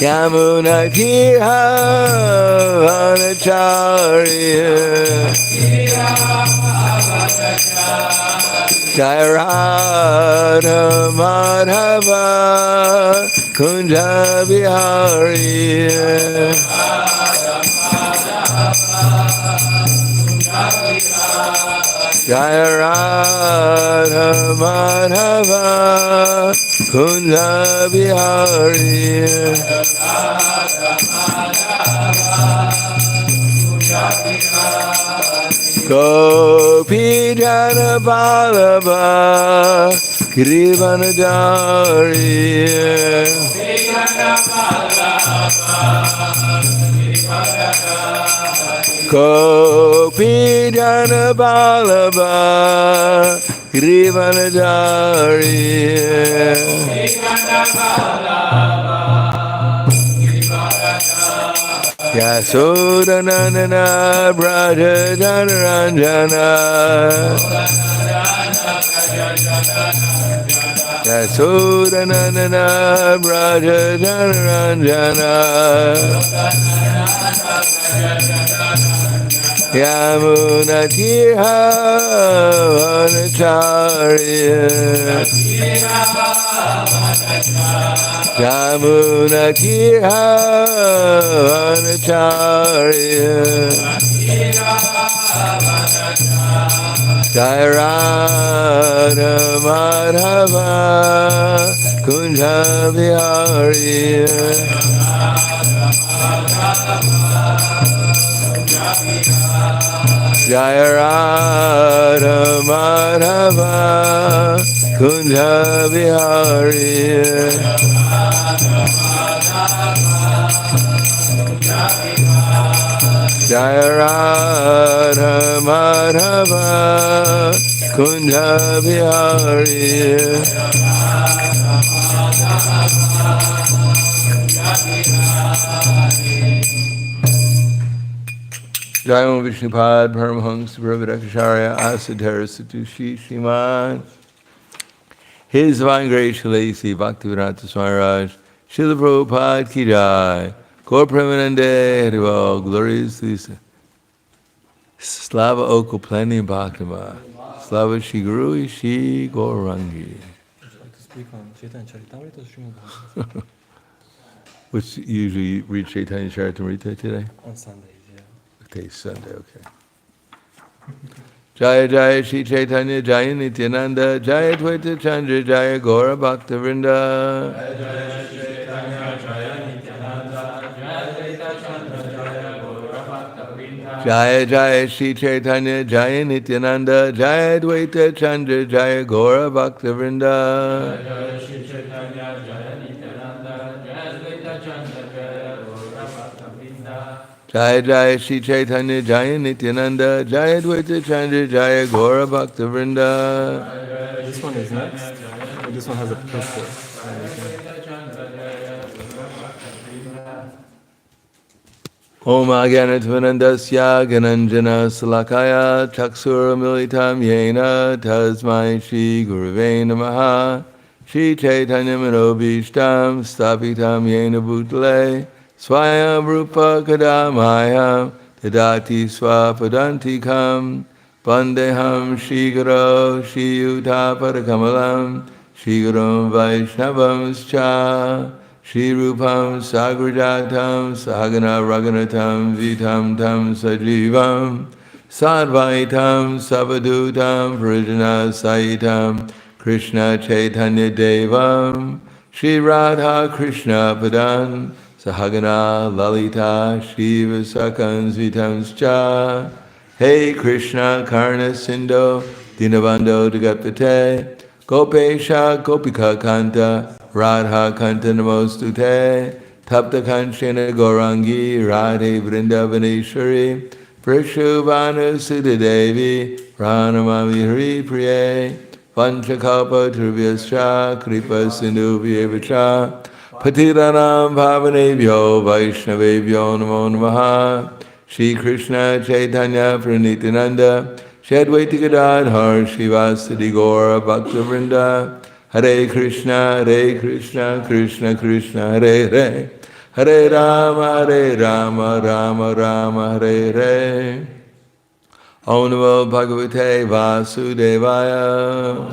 Yamuna Tira Vanacharya Jai Radha Madhava Kunja Vihari Jai Radha Madhava Kunja Vihari Gopi Jana Vallabha Girivanadari Gopi Jana Vallabha Girivanadari Yasodanandana Braja Janaranjana Yasodanandana Braja Janaranjana Yamuna Tira Vanacharya Yamuna Tira Vanacharya Jai Radha Madhava Kunja Vihari Jai Radha Madhava Kunja Vihari Jai Radha Madhava Kunja Vihari Jai Om Vishnupad Paramahansa Prabhadakacharya Asadhara Satushi Shiman His Divine Grace Shalasi Bhaktivedanta Swami Raj Srila Prabhupada Ki Jai Gaur Premanande Harival Glorious Lisa Slava Oko Pleni Bhaktima Slava Shri Guru Shri Gaurangi. Would you like to speak on Caitanya Caritamrta or Srimad Bhagavatam? What's usually read Caitanya Caritamrta today? On Sundays, yeah. Okay, Sunday, okay. Jaya Jaya Shri Caitanya Jaya Nityananda Jaya Dvaita Chandra Jaya Gaura Bhakta Vrinda Jaya Jaya Shri Caitanya Jaya Nityananda Jaya Dvaita Chandra Jaya Gaura Bhakta Vrinda Jaya Jaya Shri Caitanya Jaya Nityananda Jaya Dvaita Chandra Jaya Gaura Bhakta Vrinda Jaya Jaya Shri Caitanya Jaya Nityananda Jaya Dvaita Chandra Jaya Gaura Bhakta Vrinda Jaya Jaya Shri Caitanya Jaya Nityananda Jaya Dvaita Chandra Jaya Gaura Bhakta Vrinda. This one is next. This one has a purport. Om Agyanatvanandasya Gananjana Salakaya Chaksura Militam Yena Tasmai Shri Guruve Namaha Shri Chaitanya Manobishtam Stapitam Yena Bhutale Swayam Rupa Kadamaya Tadati Swapadantikam Vandeham Shri Guru Shri Yuta Padakamalam Shri Guru Vaishnavam Scha Shri Rupam Sagrajatam Sahagana Raghunatam Vitam Tam Sajivam Sadvaitam Savadutam Vrijana Saitam Krishna Chaitanya Devam Shri Radha Krishna Padan Sahagana Lalita Shiva Sakans Vitamscha Hey Krishna Karna Sindho Dinabando Dagatpate Gopesha Gopika Kanta Radha Kanta Namostute Tapta Kanchana Gaurangi Radhe Vrindavaneshwari Prashubhanu Siddha Devi Pranamami Hari Priye Panchakalpa Trivyascha Kripa Sindhu Vyevacha Patiranam Bhavanebhyo Vaishnavebhyo Namo Namaha Shri Krishna Chaitanya Pranityananda Shri Advaita Gadadhar Srivasadi Gaura Bhaktivinoda Hare Krishna Krishna Krishna Hare Hare Hare Rama, Rama Rama, Hare Hare. Om Namo Bhagavate Vasudevaya. Om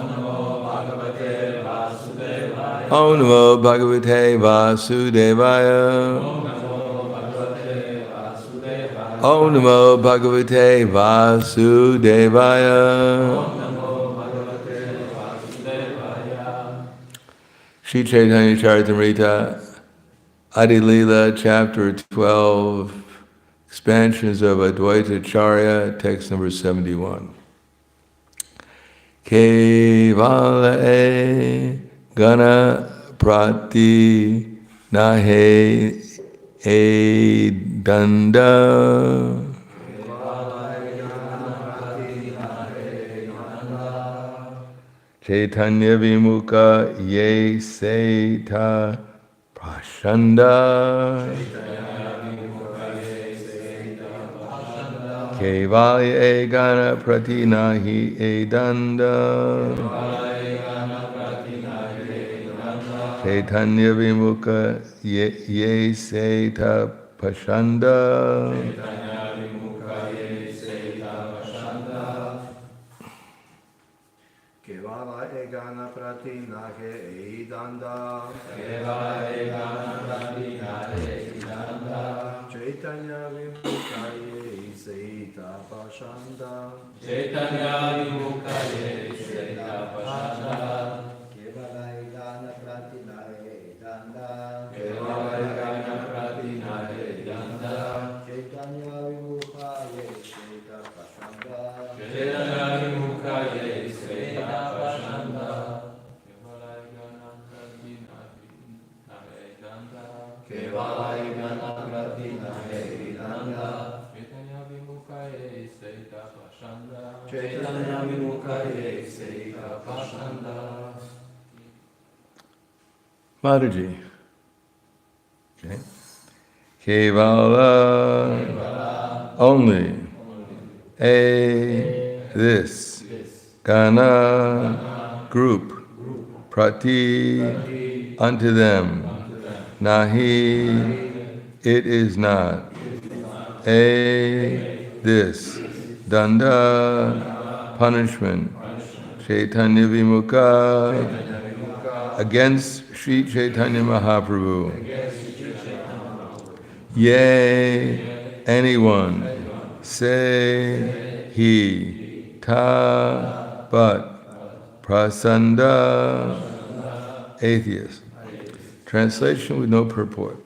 Namo Bhagavate Vasudevaya. Om Namo Bhagavate Vasudevaya. Sri Caitanya Caritamrta, Adi Lila, Chapter 12, Expansions of Advaita Charya, text number 71. Kevala e gana prati nahe e danda. Caitanya Vimuka ye seta prashanda. Kevalya e gana pratinahi e danda. Caitanya Vimuka ye seta prashanda. Kevala egana pratina he idanda. Caitanya vimukaye seita pashanda. Kevala egana pratina he idanda. Caitanya vimukaye seita pashanda. Mataji. Okay. Kevala, only, this, Gana, group, Prati, unto them, Nahi, it is not, this, Danda, punishment, Chaitanya Vimukha, against Sri Chaitanya Mahaprabhu. Yea, anyone, say, he, ta, but, prasanda, atheist. Translation with no purport.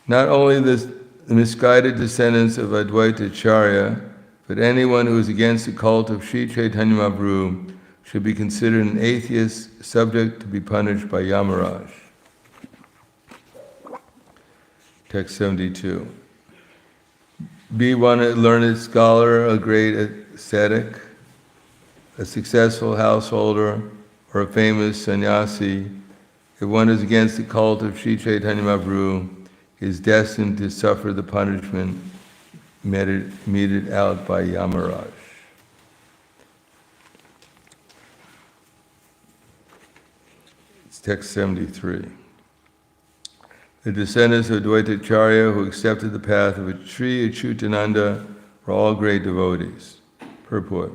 Not only the misguided descendants of Advaita Charya, but anyone who is against the cult of Sri Chaitanya Mahaprabhu should be considered an atheist, subject to be punished by Yamaraj. Text 72. Be one a learned scholar, a great ascetic, a successful householder, or a famous sannyasi. If one is against the cult of Sri Chaitanya Mahaprabhu, he is destined to suffer the punishment meted out by Yamaraj. Text 73. The descendants of Advaita Charya who accepted the path of Sri Achyutananda were all great devotees. Purport.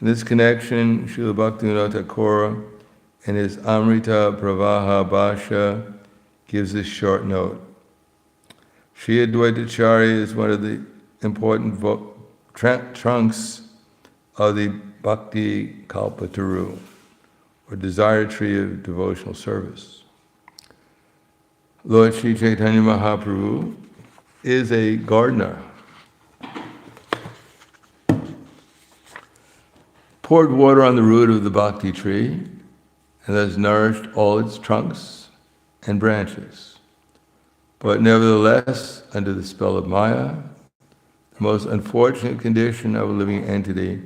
In this connection, Srila Bhaktivinoda Thakur, in his Amrita Pravaha Bhasha, gives this short note. Sri Advaita Charya is one of the important trunks of the Bhakti Kalpataru, or desire tree of devotional service. Lord Sri Chaitanya Mahaprabhu is a gardener. Poured water on the root of the bhakti tree, and thus nourished all its trunks and branches. But nevertheless, under the spell of Maya, the most unfortunate condition of a living entity,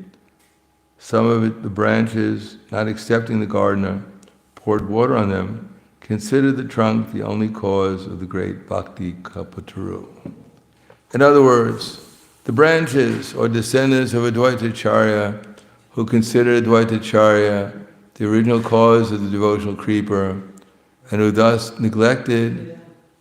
some of the branches, not accepting the gardener, poured water on them, considered the trunk the only cause of the great bhakti kalpataru. In other words, the branches or descendants of Advaita Charya who considered Advaita Charya the original cause of the devotional creeper, and who thus neglected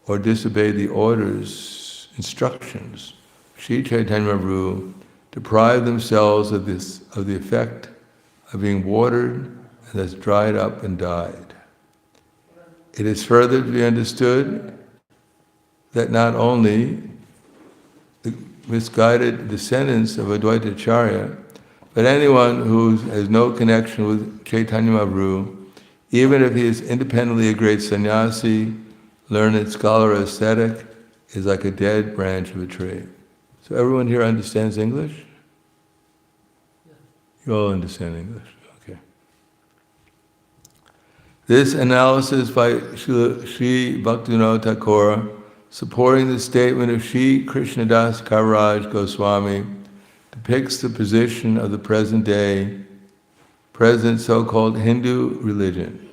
or disobey the orders, instructions, Sri Chaitanya Mahaprabhu deprive themselves of the effect of being watered and thus dried up and died. It is further to be understood that not only the misguided descendants of Advaita Acharya, but anyone who has no connection with Chaitanya Mahaprabhu, even if he is independently a great sannyasi, learned scholar, ascetic, is like a dead branch of a tree. So everyone here understands English? You all understand English, okay. This analysis by Sri Bhaktivinoda Thakur, supporting the statement of Sri Krishnadas Kaviraj Goswami, depicts the position of the present so-called Hindu religion,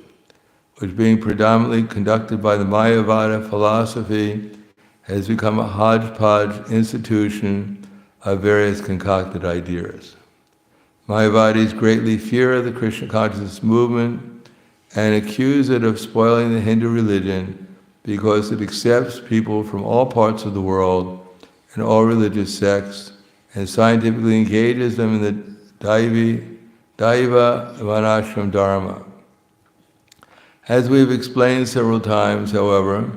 which being predominantly conducted by the Mayavada philosophy, has become a hodgepodge institution of various concocted ideas. Mayavadis greatly fear the Krishna consciousness movement and accuse it of spoiling the Hindu religion because it accepts people from all parts of the world and all religious sects and scientifically engages them in the Daiva Varnashram Dharma. As we've explained several times, however,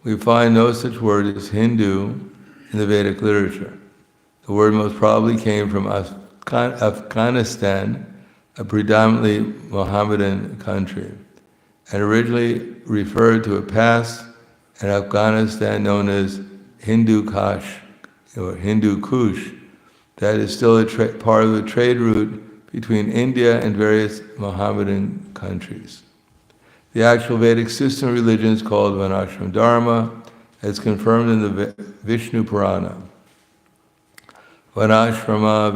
we find no such word as Hindu in the Vedic literature. The word most probably came from Afghanistan, a predominantly Mohammedan country, and originally referred to a pass in Afghanistan known as Hindu Kush, or Hindu Kush, that is still part of the trade route between India and various Mohammedan countries. The actual Vedic system of religion is called Varnashram Dharma, as confirmed in the Vishnu Purana. Varnashrama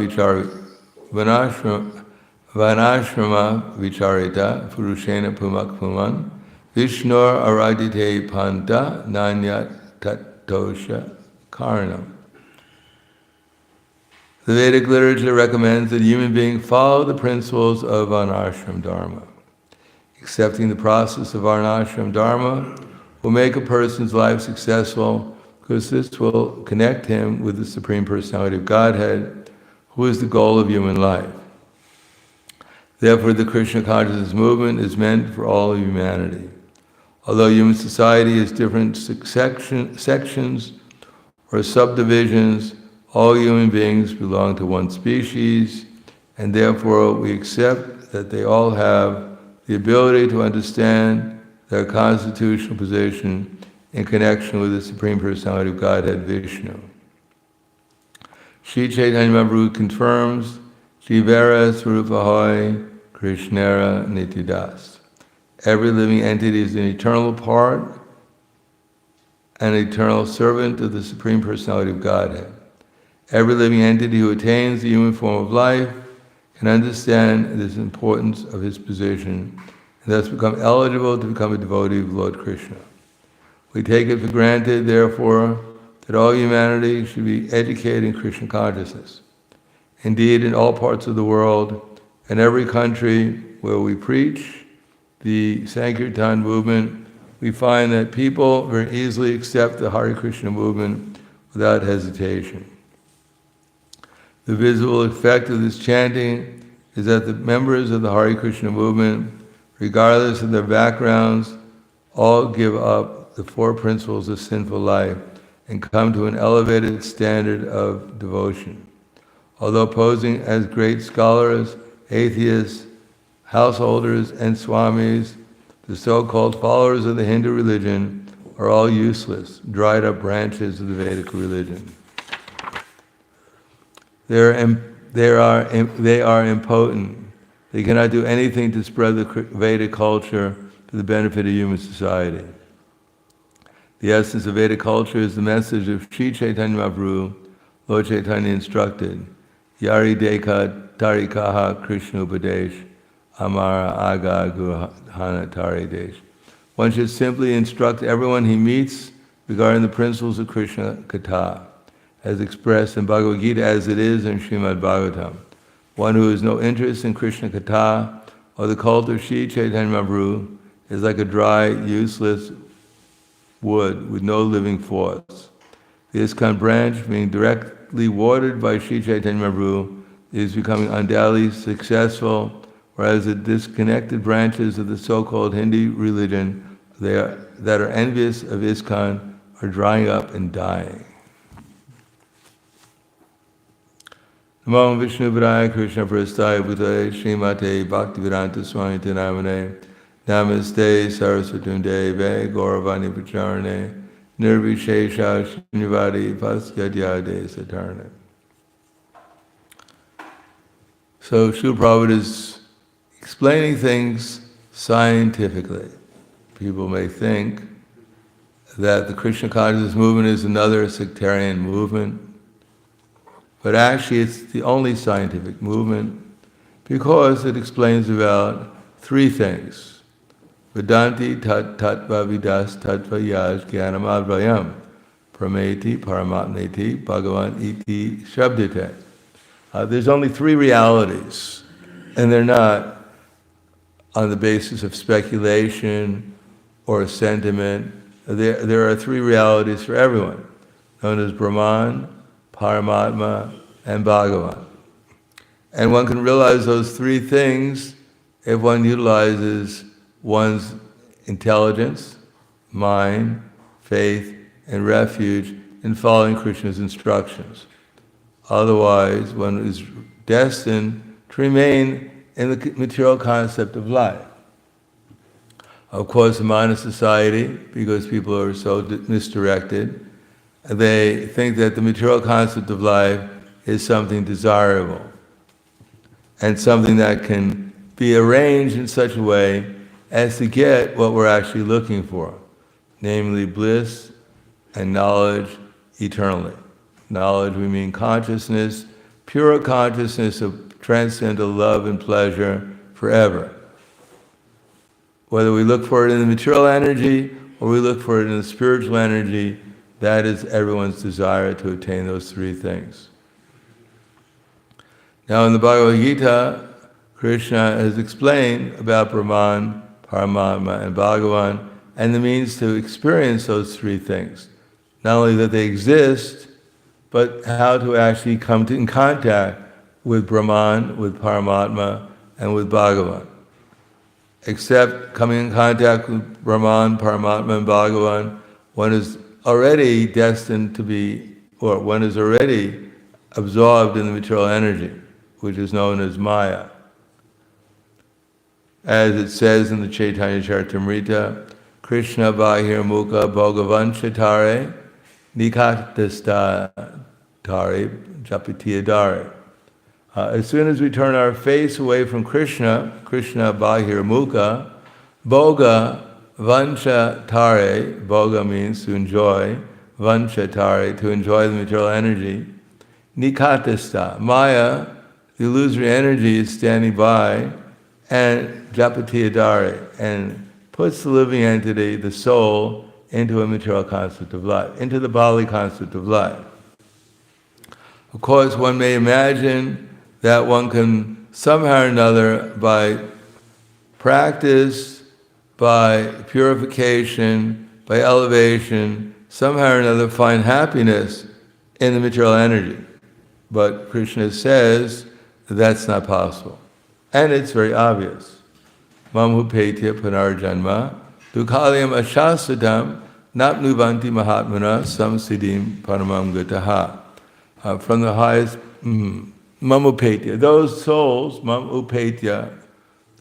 vicharita purushena pumak puman Vishnur aradite panta nanyat tatosha karnam. The Vedic literature recommends that a human being follow the principles of Varnashram Dharma. Accepting the process of Varnashram Dharma will make a person's life successful because this will connect him with the Supreme Personality of Godhead, who is the goal of human life. Therefore, the Krishna consciousness movement is meant for all of humanity. Although human society has different sections or subdivisions, all human beings belong to one species, and therefore we accept that they all have the ability to understand their constitutional position in connection with the Supreme Personality of Godhead, Vishnu. Sri Chaitanya Mahaprabhu confirms, Jivara Swarupahoy Krishnara Nityadas. Every living entity is an eternal part, an eternal servant of the Supreme Personality of Godhead. Every living entity who attains the human form of life can understand this importance of his position and thus become eligible to become a devotee of Lord Krishna. We take it for granted, therefore, that all humanity should be educated in Krishna consciousness. Indeed, in all parts of the world, in every country where we preach the Sankirtan movement, we find that people very easily accept the Hare Krishna movement without hesitation. The visible effect of this chanting is that the members of the Hare Krishna movement, regardless of their backgrounds, all give up the four principles of sinful life and come to an elevated standard of devotion. Although posing as great scholars, atheists, householders, and swamis, the so-called followers of the Hindu religion are all useless, dried up branches of the Vedic religion. They are impotent. They cannot do anything to spread the Vedic culture to the benefit of human society. The essence of Vedic culture is the message of Sri Chaitanya Mahaprabhu. Lord Chaitanya instructed, Yari Deka Tarikaha Krishna Upadesh Amara Aga Guhana Tari Desh. One should simply instruct everyone he meets regarding the principles of Krishna Katha, as expressed in Bhagavad Gita as it is in Srimad Bhagavatam. One who has no interest in Krishna Katha or the cult of Sri Chaitanya Mahaprabhu is like a dry, useless wood with no living force. The ISKCON branch, being directly watered by Sri Chaitanya Mahaprabhu, is becoming undoubtedly successful, whereas the disconnected branches of the so-called Hindi religion that are envious of ISKCON are drying up and dying. Namo Vishnu Padaya Krishna Prasthaya Bhutale Srimate Bhaktivedanta Swami Namane Namaste Saraswati Deve Gauravani Pacharane Nirvishesha Srinivadi Paskadyade Satarne. So Srila Prabhupada is explaining things scientifically. People may think that the Krishna consciousness movement is another sectarian movement, but actually it's the only scientific movement because it explains about three things. Vedanti tat tattva vidas tattva yaj jnanam advayam prameti paramatmeti bhagavan iti shabdite. There's only three realities, and they're not on the basis of speculation or sentiment. There are three realities for everyone, known as Brahman, Paramatma, and Bhagavan. And one can realize those three things if one utilizes one's intelligence, mind, faith, and refuge in following Krishna's instructions. Otherwise, one is destined to remain in the material concept of life. Of course, in modern society, because people are so misdirected, they think that the material concept of life is something desirable and something that can be arranged in such a way as to get what we're actually looking for, namely bliss and knowledge eternally. Knowledge, we mean consciousness, pure consciousness of transcendental love and pleasure forever. Whether we look for it in the material energy or we look for it in the spiritual energy, that is everyone's desire to attain those three things. Now in the Bhagavad Gita, Krishna has explained about Brahman, Paramatma, and Bhagavan, and the means to experience those three things. Not only that they exist, but how to actually come in contact with Brahman, with Paramatma, and with Bhagavan. Except coming in contact with Brahman, Paramatma, and Bhagavan, one is already destined to be, or one is already absorbed in the material energy, which is known as Maya. As it says in the Caitanya Caritamrta, Krishna Bahir Mukha Bhagavan Chatare Nikatasta Tare Japitiyadare. As soon as we turn our face away from Krishna, Krishna Bahir Mukha, Bhoga Vancha Tare, Bhoga means to enjoy, Vancha Tare, to enjoy the material energy, Nikatasta, Maya, the illusory energy, is standing by, and Japatiyadare, and puts the living entity, the soul, into a material concept of life, into the bodily concept of life. Of course, one may imagine that one can somehow or another, by practice, by purification, by elevation, somehow or another find happiness in the material energy. But Krishna says that that's not possible. And it's very obvious. Mamhupetya punarjanma dukhalayam ashasvatam napnuvanti mahatmana samsiddhim paramam gataha. From the highest, mamupetya, those souls, mamupetya,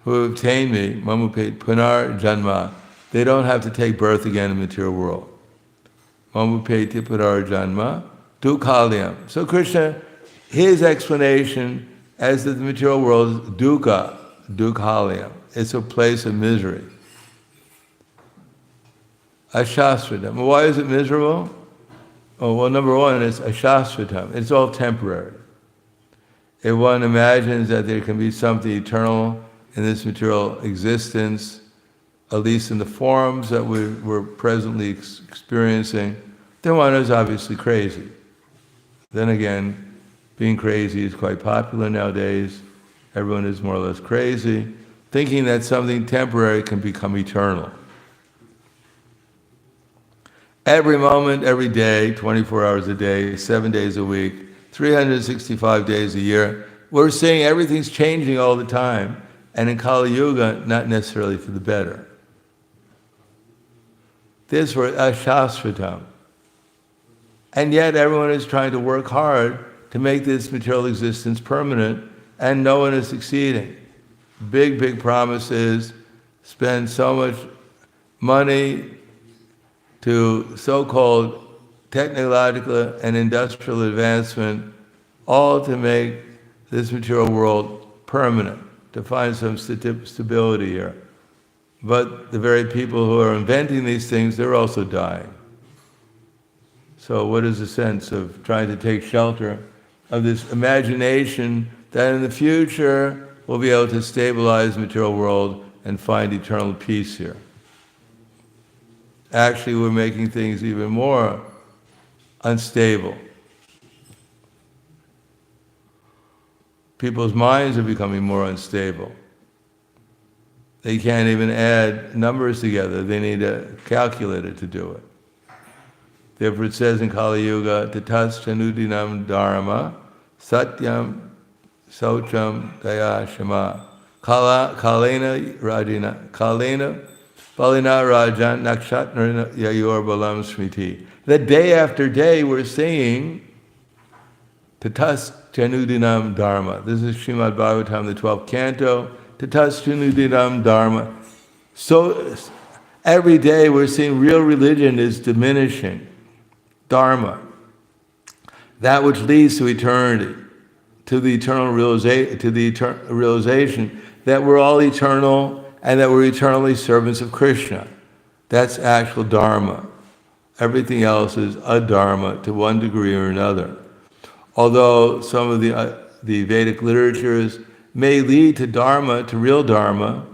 who have obtained me, mamupetya punarjanma, they don't have to take birth again in the material world. Mamupetya punarjanma dukhalayam. So Krishna, his explanation as that the material world is dukkha, dukkhalayam. It's a place of misery. Ashasvatam. Why is it miserable? Oh, well, number one, it's ashasvatam. It's all temporary. If one imagines that there can be something eternal in this material existence, at least in the forms that we're presently experiencing, then one is obviously crazy. Then again, being crazy is quite popular nowadays. Everyone is more or less crazy, thinking that something temporary can become eternal. Every moment, every day, 24 hours a day, 7 days a week, 365 days a year, we're seeing everything's changing all the time. And in Kali Yuga, not necessarily for the better. This was ashasvatam. And yet everyone is trying to work hard to make this material existence permanent, and no one is succeeding. Big, big promises, spend so much money to so-called technological and industrial advancement, all to make this material world permanent, to find some stability here. But the very people who are inventing these things, they're also dying. So what is the sense of trying to take shelter of this imagination that in the future we'll be able to stabilize the material world and find eternal peace here? Actually, we're making things even more unstable. People's minds are becoming more unstable. They can't even add numbers together. They need a calculator to do it. Therefore it says in Kali Yuga, Tatas chanudinam dharma, satyam saucham daya shama, kalena rajina, kalena balina rajan nakshatna yayor balam smriti. That day after day we're saying, Tatas chanudinam dharma. This is Srimad Bhagavatam, the 12th canto. Tatas chanudinam dharma. So every day we're seeing real religion is diminishing. Dharma, that which leads to eternity, to the eternal realization that we're all eternal and that we're eternally servants of Krishna. That's actual dharma. Everything else is adharma to one degree or another. Although some of the Vedic literatures may lead to dharma, to real dharma,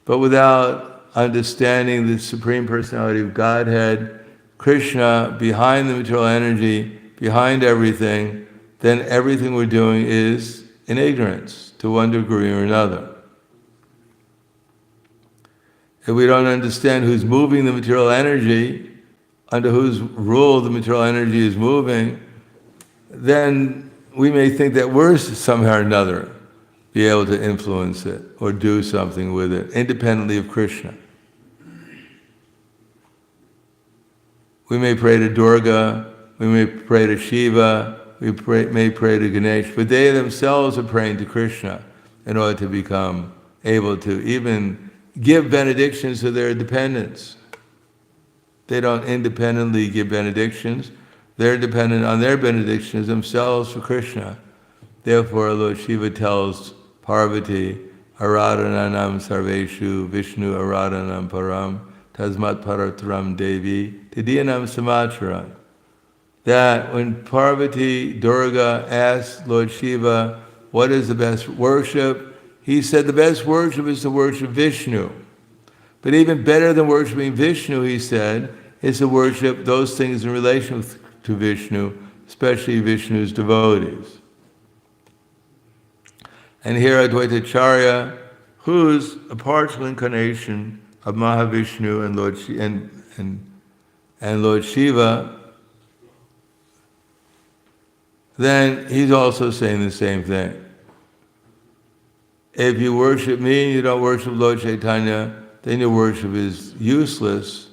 but without understanding the Supreme Personality of Godhead, Krishna, behind the material energy, behind everything, then everything we're doing is in ignorance to one degree or another. If we don't understand who's moving the material energy, under whose rule the material energy is moving, then we may think that we're somehow or another be able to influence it or do something with it, independently of Krishna. We may pray to Durga, we may pray to Shiva, may pray to Ganesh, but they themselves are praying to Krishna in order to become able to even give benedictions to their dependents. They don't independently give benedictions, they're dependent on their benedictions themselves for Krishna. Therefore, Lord Shiva tells Parvati, Aradhananam sarveshu Vishnu aradhanam param tasmat paratram devi tidiyanam samacharan. That when Parvati, Durga asked Lord Shiva, what is the best worship? He said the best worship is to worship Vishnu. But even better than worshiping Vishnu, he said, is to worship those things in relation to Vishnu, especially Vishnu's devotees. And here Advaitacharya, who's a partial incarnation of Mahavishnu and Lord Shiva, then he's also saying the same thing. If you worship me and you don't worship Lord Caitanya, then your worship is useless,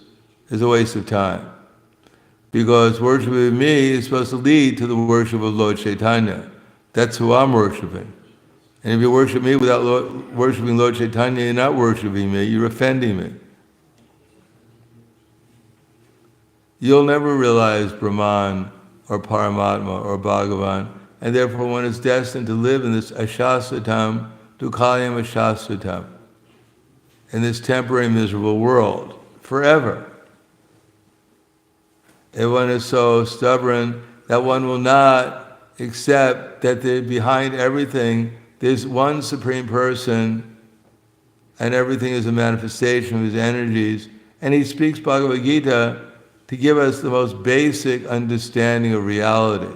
is a waste of time. Because worshiping me is supposed to lead to the worship of Lord Caitanya. That's who I'm worshiping. And if you worship me without worshiping Lord Caitanya, you're not worshiping me, you're offending me. You'll never realize Brahman or Paramatma or Bhagavan, and therefore one is destined to live in this ashasatam, dukkayam ashasatam, in this temporary miserable world, forever. If one is so stubborn that one will not accept that behind everything there's one Supreme Person and everything is a manifestation of His energies, and He speaks Bhagavad Gita to give us the most basic understanding of reality.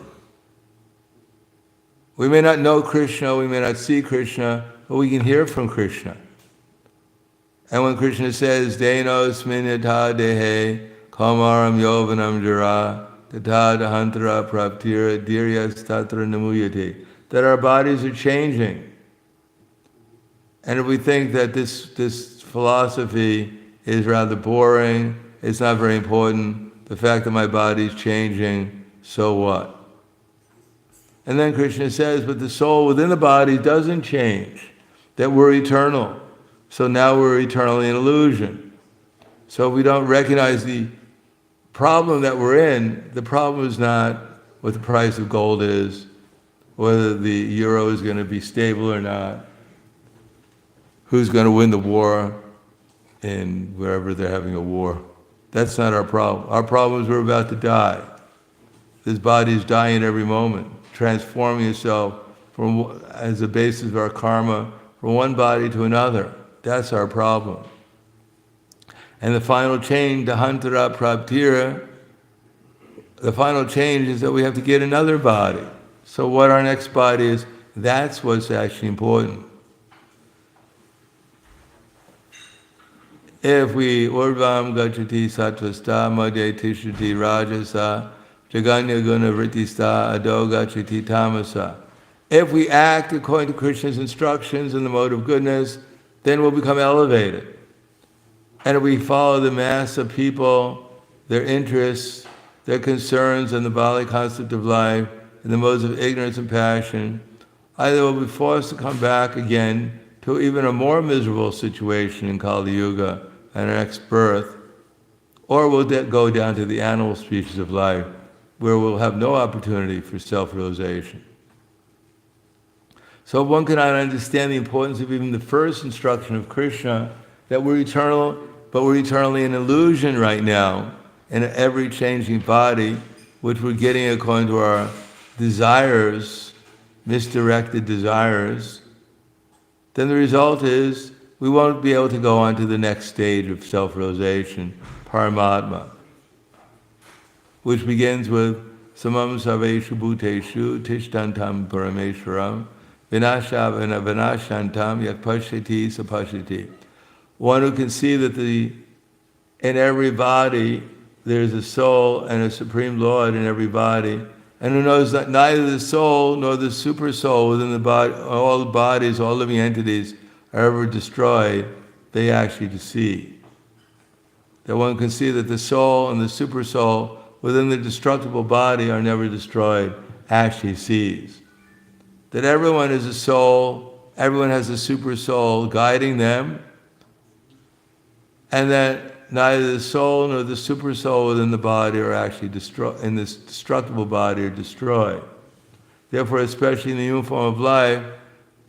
We may not know Krishna, we may not see Krishna, but we can hear from Krishna. And when Krishna says, Denosmin yatha dehe Kamaram Yovanam Jara, Tata Dahantara Praptira, Diryas Tatra Namuyate, that our bodies are changing. And if we think that this philosophy is rather boring, it's not very important, the fact that my body is changing, so what? And then Krishna says, but the soul within the body doesn't change, that we're eternal. So now we're eternally in illusion. So if we don't recognize the problem that we're in, the problem is not what the price of gold is, whether the euro is going to be stable or not, who's going to win the war in wherever they're having a war. That's not our problem. Our problem is we're about to die. This body is dying every moment, transforming itself from, as a basis of our karma, from one body to another. That's our problem. And the final change, Dahantara Praptira, the final change is that we have to get another body. So what our next body is, that's what's actually important. If we Urvam Gachati Satvasta Madhya Tishriti Rajasa Jaganya Guna Vrittista Ado Gachati Tamasa. If we act according to Krishna's instructions in the mode of goodness, then we'll become elevated. And if we follow the mass of people, their interests, their concerns, and the bodily concept of life, and the modes of ignorance and passion, either we'll be forced to come back again to even a more miserable situation in Kali Yuga and our next birth, or we'll go down to the animal species of life, where we'll have no opportunity for self-realization. So one cannot understand the importance of even the first instruction of Krishna, that we're eternal, but we're eternally in illusion right now, in every changing body, which we're getting according to our desires, misdirected desires. Then the result is we won't be able to go on to the next stage of self-realization, Paramatma, which begins with Samam Sarveshu Bhuteshu Tishtantam Parameshwaram Vinashavana Vinashantam Yak Pashyati Sapashyati. One who can see that in every body there's a soul and a Supreme Lord in every body, and who knows that neither the soul nor the super soul within the body, all the bodies, all living entities are ever destroyed, they actually see. That one can see that the soul and the super soul within the destructible body are never destroyed, actually sees. That everyone is a soul, everyone has a super soul guiding them, and that neither the soul nor the super soul within the body are actually in this destructible body are destroyed. Therefore, especially in the human form of life,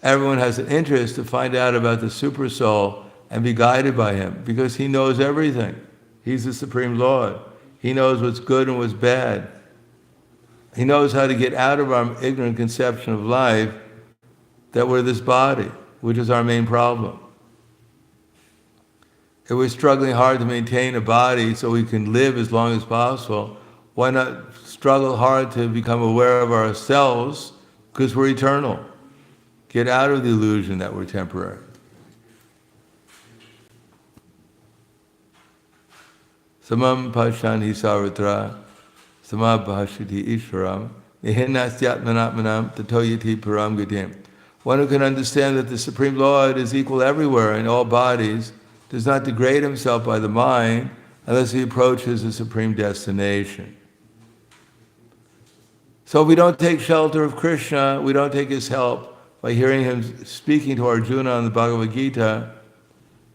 everyone has an interest to find out about the super soul and be guided by him, because he knows everything. He's the Supreme Lord. He knows what's good and what's bad. He knows how to get out of our ignorant conception of life, that we're this body, which is our main problem. If we're struggling hard to maintain a body so we can live as long as possible, why not struggle hard to become aware of ourselves, because we're eternal? Get out of the illusion that we're temporary. Samam Pashyani Sarvatra, Samam Bhashiti Ishwaram, Nihinastyatmanatmanam Tatoyati Param Gatim. One who can understand that the Supreme Lord is equal everywhere in all bodies, does not degrade himself by the mind unless he approaches the supreme destination. So if we don't take shelter of Krishna, we don't take his help by hearing him speaking to Arjuna on the Bhagavad Gita,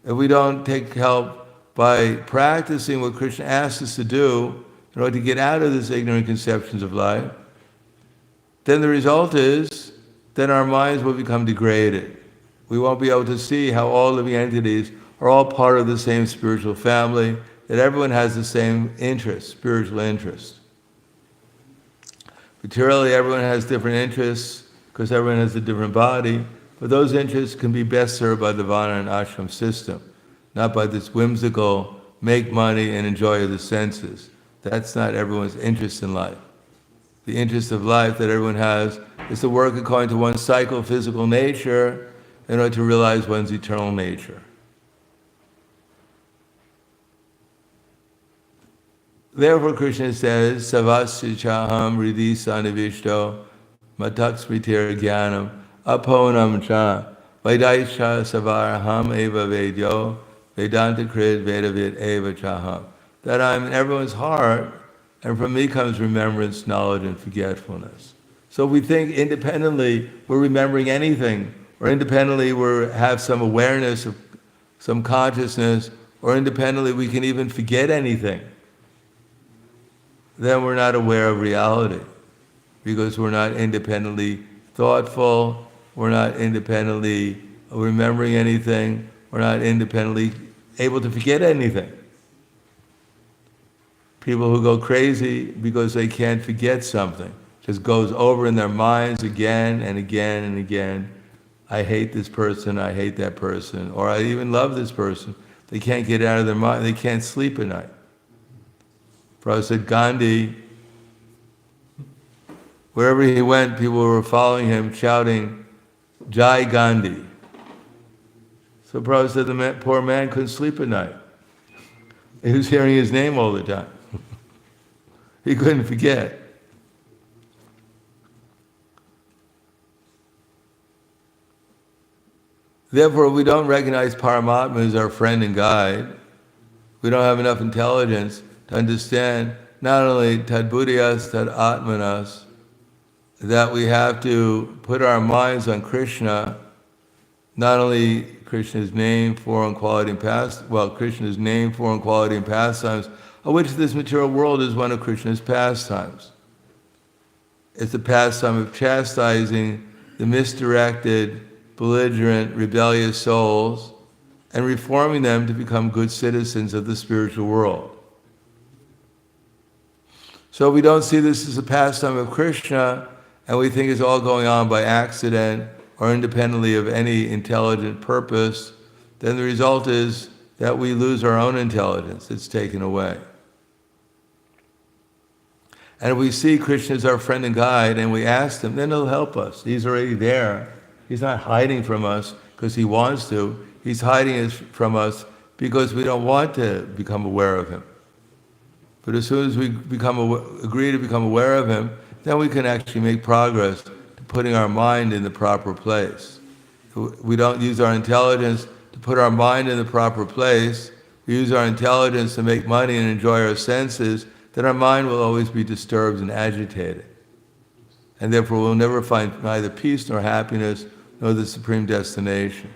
if we don't take help by practicing what Krishna asks us to do in order to get out of this ignorant conceptions of life, then the result is that our minds will become degraded. We won't be able to see how all living entities are all part of the same spiritual family, that everyone has the same interest, spiritual interest. Materially, everyone has different interests because everyone has a different body, but those interests can be best served by the Vana and Ashram system, not by this whimsical make money and enjoy the senses. That's not everyone's interest in life. The interest of life that everyone has is to work according to one's psychophysical nature in order to realize one's eternal nature. Therefore Krishna says, Savasya chaham riddhi sanivishto mataksmitir jnanam aponam cha Vedaisha savaraham eva vedyo Vedanta krid vedavid eva chaham. That I'm in everyone's heart, and from me comes remembrance, knowledge, and forgetfulness. So if we think independently we're remembering anything, or independently we have some awareness of some consciousness, or independently we can even forget anything, then we're not aware of reality, because we're not independently thoughtful, we're not independently remembering anything, we're not independently able to forget anything. People who go crazy because they can't forget something, just goes over in their minds again and again and again. I hate this person, I hate that person, or I even love this person. They can't get out of their mind, they can't sleep at night. Prabhupada said Gandhi, wherever he went, people were following him, shouting, Jai Gandhi. So Prabhupada said the poor man couldn't sleep at night. He was hearing his name all the time. He couldn't forget. Therefore, we don't recognize Paramatma as our friend and guide. We don't have enough intelligence to understand not only tad buddhiyas, tad atmanas, that we have to put our minds on Krishna, not only Krishna's name, form, quality, and Krishna's name, form, quality, and pastimes, of which this material world is one of Krishna's pastimes. It's the pastime of chastising the misdirected, belligerent, rebellious souls and reforming them to become good citizens of the spiritual world. So we don't see this as a pastime of Krishna, and we think it's all going on by accident or independently of any intelligent purpose, then the result is that we lose our own intelligence. It's taken away. And if we see Krishna as our friend and guide and we ask him, then he'll help us. He's already there. He's not hiding from us because he wants to. He's hiding from us because we don't want to become aware of him. But as soon as we agree to become aware of him, then we can actually make progress to putting our mind in the proper place. We don't use our intelligence to put our mind in the proper place. We use our intelligence to make money and enjoy our senses, then our mind will always be disturbed and agitated. And therefore we'll never find neither peace nor happiness nor the supreme destination.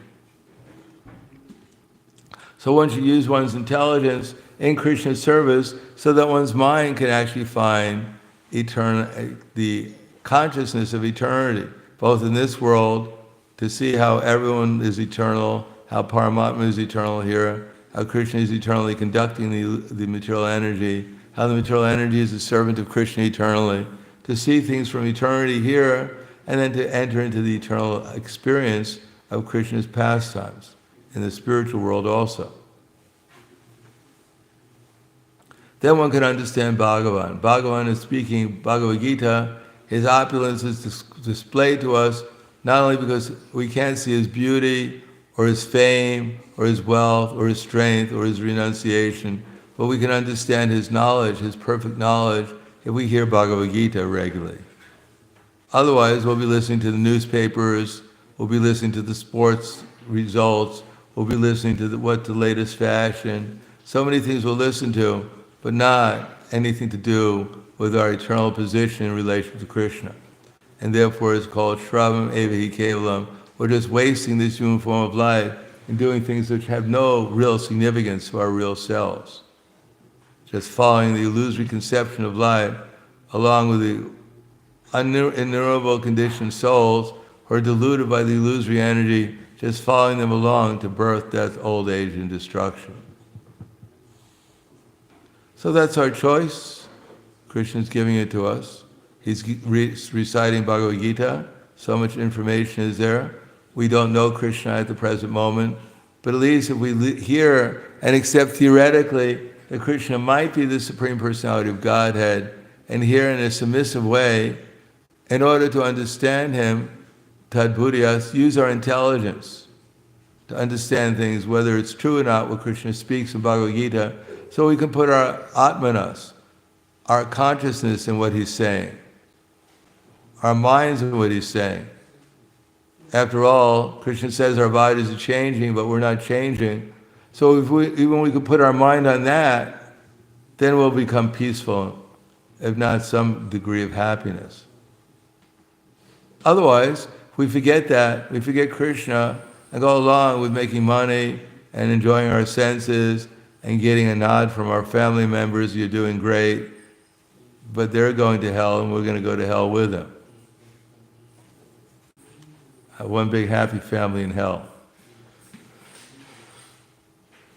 So one should use one's intelligence in Krishna's service so that one's mind can actually find the consciousness of eternity, both in this world, to see how everyone is eternal, how Paramatma is eternal here, how Krishna is eternally conducting the material energy, how the material energy is a servant of Krishna eternally, to see things from eternity here, and then to enter into the eternal experience of Krishna's pastimes in the spiritual world also. Then one can understand Bhagavan. Bhagavan is speaking Bhagavad Gita. His opulence is displayed to us not only because we can't see his beauty or his fame or his wealth or his strength or his renunciation, but we can understand his knowledge, his perfect knowledge, if we hear Bhagavad Gita regularly. Otherwise, we'll be listening to the newspapers, we'll be listening to the sports results, we'll be listening to the latest fashion. So many things we'll listen to, but not anything to do with our eternal position in relation to Krishna. And therefore it's called Shravam Evahi Kevalam. We're just wasting this human form of life and doing things which have no real significance to our real selves. Just following the illusory conception of life, along with the innumerable conditioned souls who are deluded by the illusory energy, just following them along to birth, death, old age, and destruction. So that's our choice. Krishna's giving it to us. He's reciting Bhagavad Gita. So much information is there. We don't know Krishna at the present moment, but at least if we hear and accept theoretically that Krishna might be the Supreme Personality of Godhead, and hear in a submissive way, in order to understand him, tad buddhiyas, use our intelligence to understand things, whether it's true or not what Krishna speaks in Bhagavad Gita, so we can put our atmanas, our consciousness in what he's saying, our minds in what he's saying. After all, Krishna says our bodies are changing, but we're not changing. So if we could put our mind on that, then we'll become peaceful, if not some degree of happiness. Otherwise, if we forget that, we forget Krishna, and go along with making money and enjoying our senses and getting a nod from our family members, you're doing great, but they're going to hell and we're going to go to hell with them. One big happy family in hell.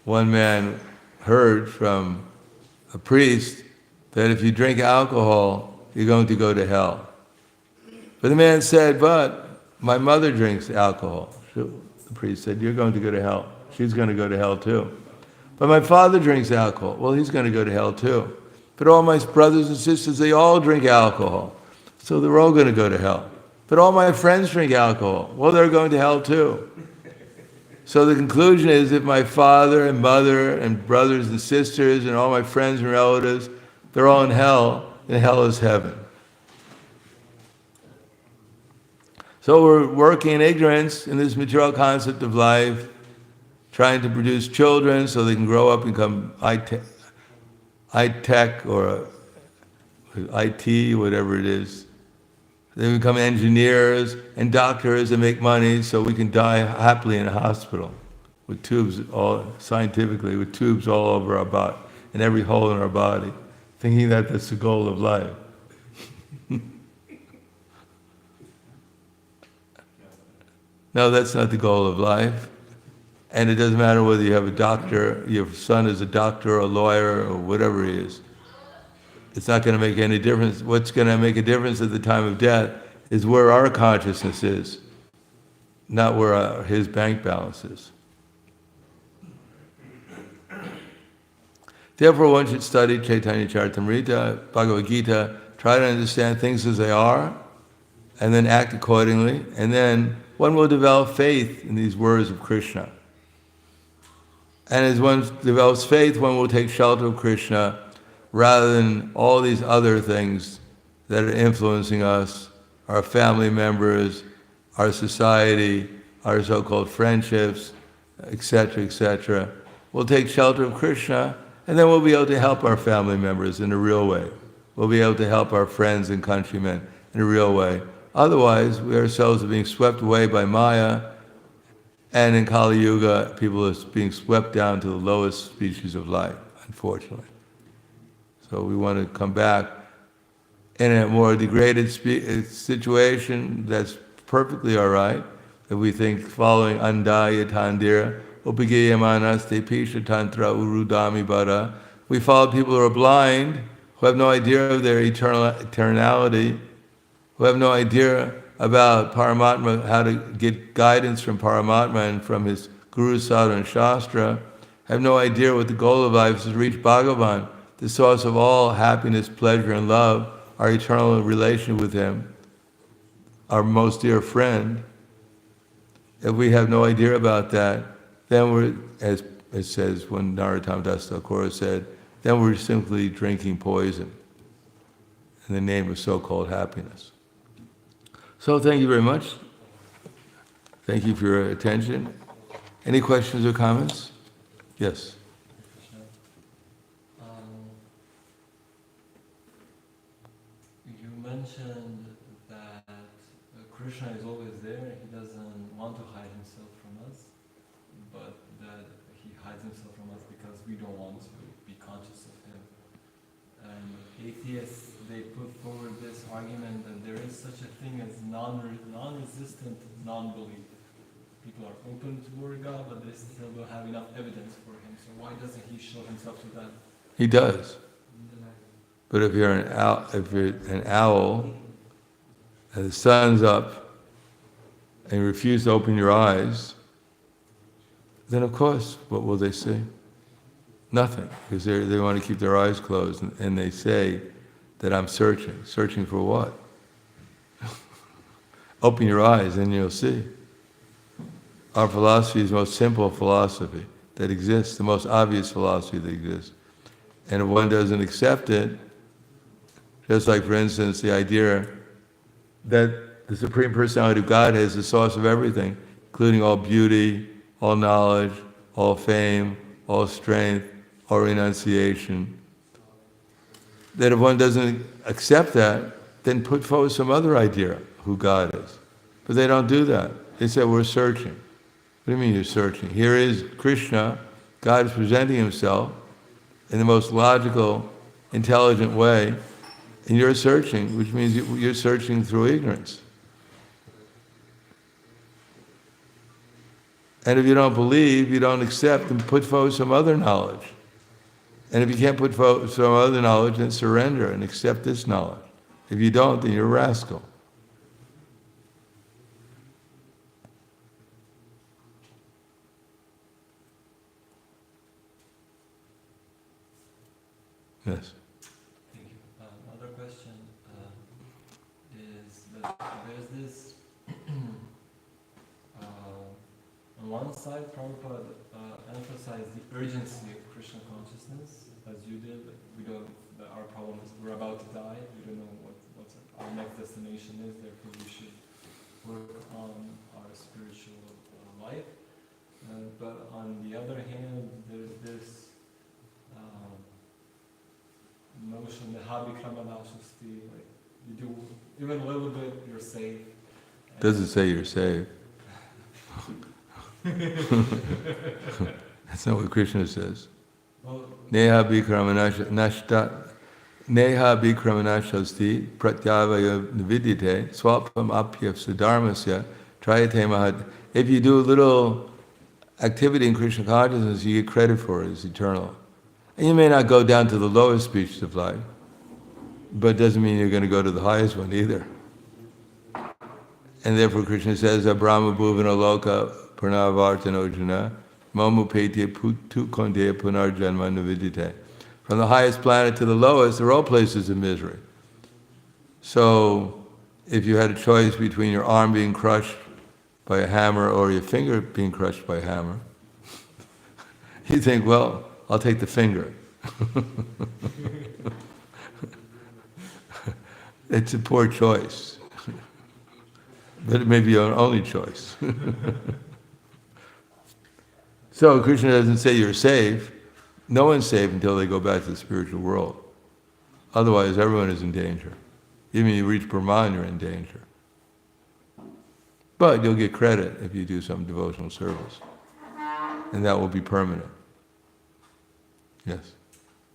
One man heard from a priest that if you drink alcohol, you're going to go to hell. But the man said, but my mother drinks alcohol. So the priest said, you're going to go to hell. She's going to go to hell too. But my father drinks alcohol. Well, he's going to go to hell too. But all my brothers and sisters, they all drink alcohol. So they're all going to go to hell. But all my friends drink alcohol. Well, they're going to hell too. So the conclusion is, if my father and mother and brothers and sisters and all my friends and relatives, they're all in hell, then hell is heaven. So we're working in ignorance in this material concept of life, trying to produce children so they can grow up and become high-tech or IT, whatever it is. They become engineers and doctors and make money so we can die happily in a hospital with tubes, scientifically, with tubes all over our body, in every hole in our body, thinking that that's the goal of life. No, that's not the goal of life. And it doesn't matter whether you have a doctor, your son is a doctor or a lawyer or whatever he is. It's not going to make any difference. What's going to make a difference at the time of death is where our consciousness is, not where his bank balance is. Therefore, one should study Caitanya Caritamrta, Bhagavad Gita, try to understand things as they are, and then act accordingly, and then one will develop faith in these words of Krishna. And as one develops faith, one will take shelter of Krishna rather than all these other things that are influencing us, our family members, our society, our so-called friendships, etc., etc. We'll take shelter of Krishna, and then we'll be able to help our family members in a real way. We'll be able to help our friends and countrymen in a real way. Otherwise, we ourselves are being swept away by Maya, and in Kali Yuga, people are being swept down to the lowest species of life, unfortunately. So we want to come back in a more degraded situation. That's perfectly all right. If we think following Andaya Tandira, Upagiyamanaste Pisha Tantra Urudami Bara, we follow people who are blind, who have no idea of their eternality, who have no idea about Paramatma, how to get guidance from Paramatma and from his Guru, Sadhu, and Shastra, have no idea what the goal of life is to reach Bhagavan, the source of all happiness, pleasure, and love, our eternal relation with him, our most dear friend. If we have no idea about that, then we're, as it says when Narottam Das Thakur said, then we're simply drinking poison in the name of so-called happiness. So thank you very much. Thank you for your attention. Any questions or comments? Yes. You mentioned that Krishna is always there. He doesn't want to hide himself from us, but that he hides himself from us because we don't want to be conscious of him. And atheists, they put forward this argument that there is such a thing as non-resistant non-belief. People are open toward God, but they still don't have enough evidence for him. So why doesn't he show himself to that? He does. But if you're an owl, and the sun's up, and you refuse to open your eyes, then of course, what will they see? Nothing, because they want to keep their eyes closed, and they say that I'm searching. Searching for what? Open your eyes and you'll see. Our philosophy is the most simple philosophy that exists, the most obvious philosophy that exists. And if one doesn't accept it, Just like, for instance, the idea that the Supreme Personality of God is the source of everything, including all beauty, all knowledge, all fame, all strength, all renunciation. That if one doesn't accept that, then put forward some other idea of who God is. But they don't do that. They say, we're searching. What do you mean you're searching? Here is Krishna. God is presenting himself in the most logical, intelligent way, and you're searching, which means you're searching through ignorance. And if you don't believe, you don't accept, then put forward some other knowledge. And if you can't put forward some other knowledge, then surrender and accept this knowledge. If you don't, then you're a rascal. Yes. Thank you. Another question is that there's this, on one side, Prabhupada emphasized the urgency of Krishna consciousness, as you did. We don't, our problem is we're about to die, we don't know what our next destination is, therefore we should work on our spiritual life. But on the other hand, there's this notion that Habikramanashasti, like you do even a little bit, you're safe. Doesn't say you're safe. That's not what Krishna says. Neha bikramanashasti pratyavaya nividyate swapam apya sudharmasya trayate mahad. If you do a little activity in Krishna consciousness, you get credit for it. It's eternal. And you may not go down to the lowest species of life, but it doesn't mean you're going to go to the highest one either. And therefore Krishna says, Brahma bhuvana loka pranavartanojana mamu petya putu kondeya punarjanma nuvidite. From the highest planet to the lowest, they're all places of misery. So, if you had a choice between your arm being crushed by a hammer or your finger being crushed by a hammer, you think, well, I'll take the finger. It's a poor choice. But it may be your only choice. So Krishna doesn't say you're safe. No one's safe until they go back to the spiritual world. Otherwise, everyone is in danger. Even if you reach Brahman, you're in danger. But you'll get credit if you do some devotional service. And that will be permanent. Yes?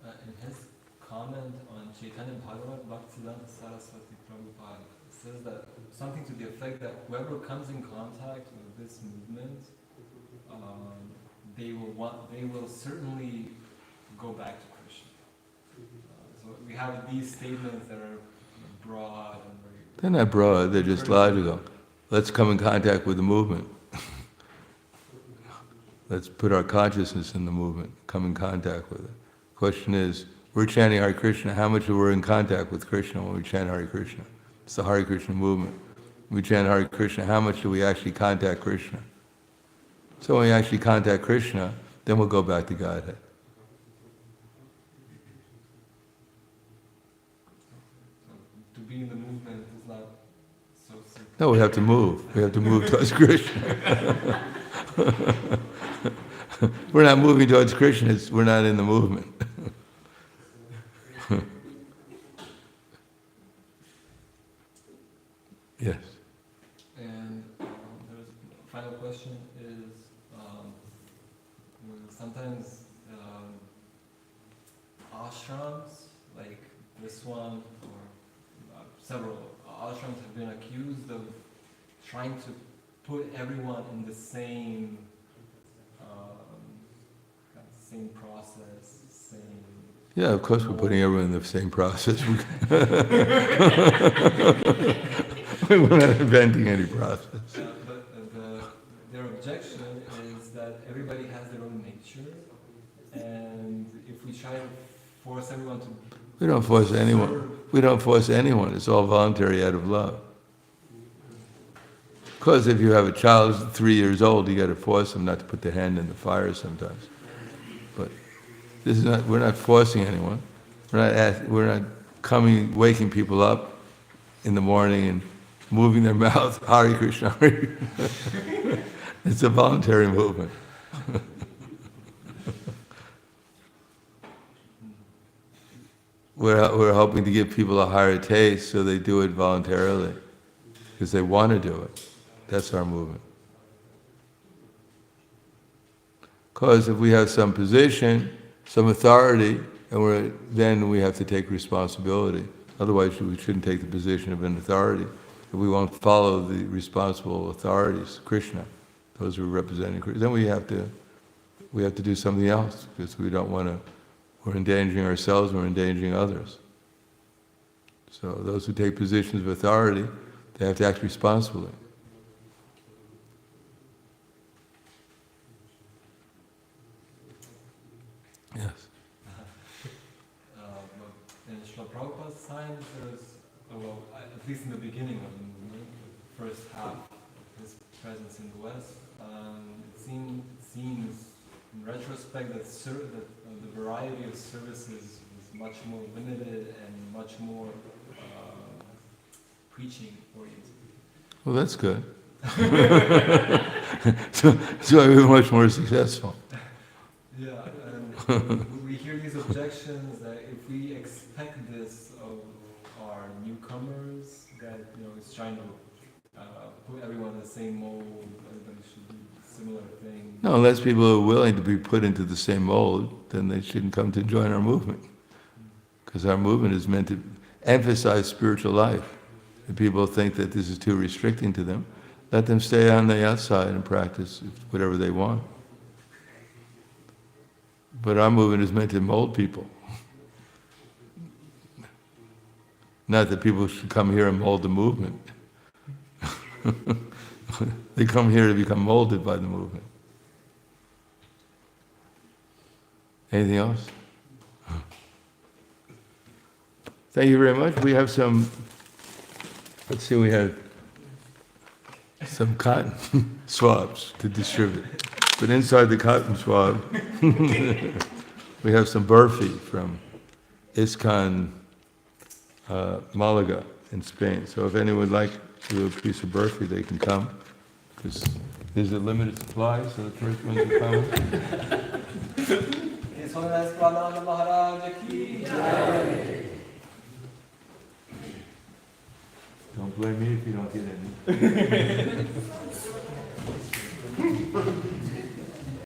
In his comment on Chaitanya Bhagavat Bhaktivedanta Saraswati Prabhupada, says that something to the effect that whoever comes in contact with this movement, they will certainly go back to Krishna. So we have these statements that are broad and very... They're not broad, they're just logical. Let's come in contact with the movement. Let's put our consciousness in the movement, come in contact with it. Question is, we're chanting Hare Krishna, how much are we in contact with Krishna when we chant Hare Krishna? It's the Hare Krishna movement. When we chant Hare Krishna, how much do we actually contact Krishna? So when we actually contact Krishna, then we'll go back to Godhead. To be in the movement is not so simple. No, we have to move. We have to move towards Krishna. We're not moving towards Krishna, we're not in the movement. Yes. And there's a final question is, sometimes ashrams, like this one, or several ashrams have been accused of trying to put everyone in the same process, same... Yeah, of course we're putting everyone in the same process. We're not inventing any process. But their objection is that everybody has their own nature, and if we try to force everyone to... We don't force anyone. We don't force anyone. It's all voluntary out of love. Because if you have a child who's 3 years old, you got to force them not to put their hand in the fire sometimes. But this is not. We're not forcing anyone. We're not waking people up in the morning and moving their mouth, Hare Krishna, Hare Krishna. It's a voluntary movement. We're hoping to give people a higher taste so they do it voluntarily, because they want to do it. That's our movement. Because if we have some position, some authority, and then we have to take responsibility. Otherwise, we shouldn't take the position of an authority. If we won't follow the responsible authorities, Krishna, those who are representing Krishna, then we have to do something else, because we don't want to. We're endangering ourselves, we're endangering others. So those who take positions of authority, they have to act responsibly. Yes. In Srila Prabhupada's time, well, at least in the beginning of the movement, the first half of his presence in the West, it seems in retrospect that the variety of services was much more limited and much more preaching oriented. Well, that's good. so we were much more successful. Yeah, and we hear these objections that if we expect this of our newcomers, that it's trying to put everyone in the same mold, everybody should do similar things. No, unless people are willing to be put into the same mold, then they shouldn't come to join our movement. Because our movement is meant to emphasize spiritual life. If people think that this is too restricting to them, let them stay on the outside and practice whatever they want. But our movement is meant to mold people. Not that people should come here and mold the movement. They come here to become molded by the movement. Anything else? Thank you very much. We have some, let's see, we have some cotton swabs to distribute. But inside the cotton swab, we have some burfi from ISKCON Malaga in Spain. So if anyone would like to do a piece of burfi, they can come, because there's a limited supply, so the first ones are coming. Prahladananda Maharaj ki jai. Don't blame me if you don't get any.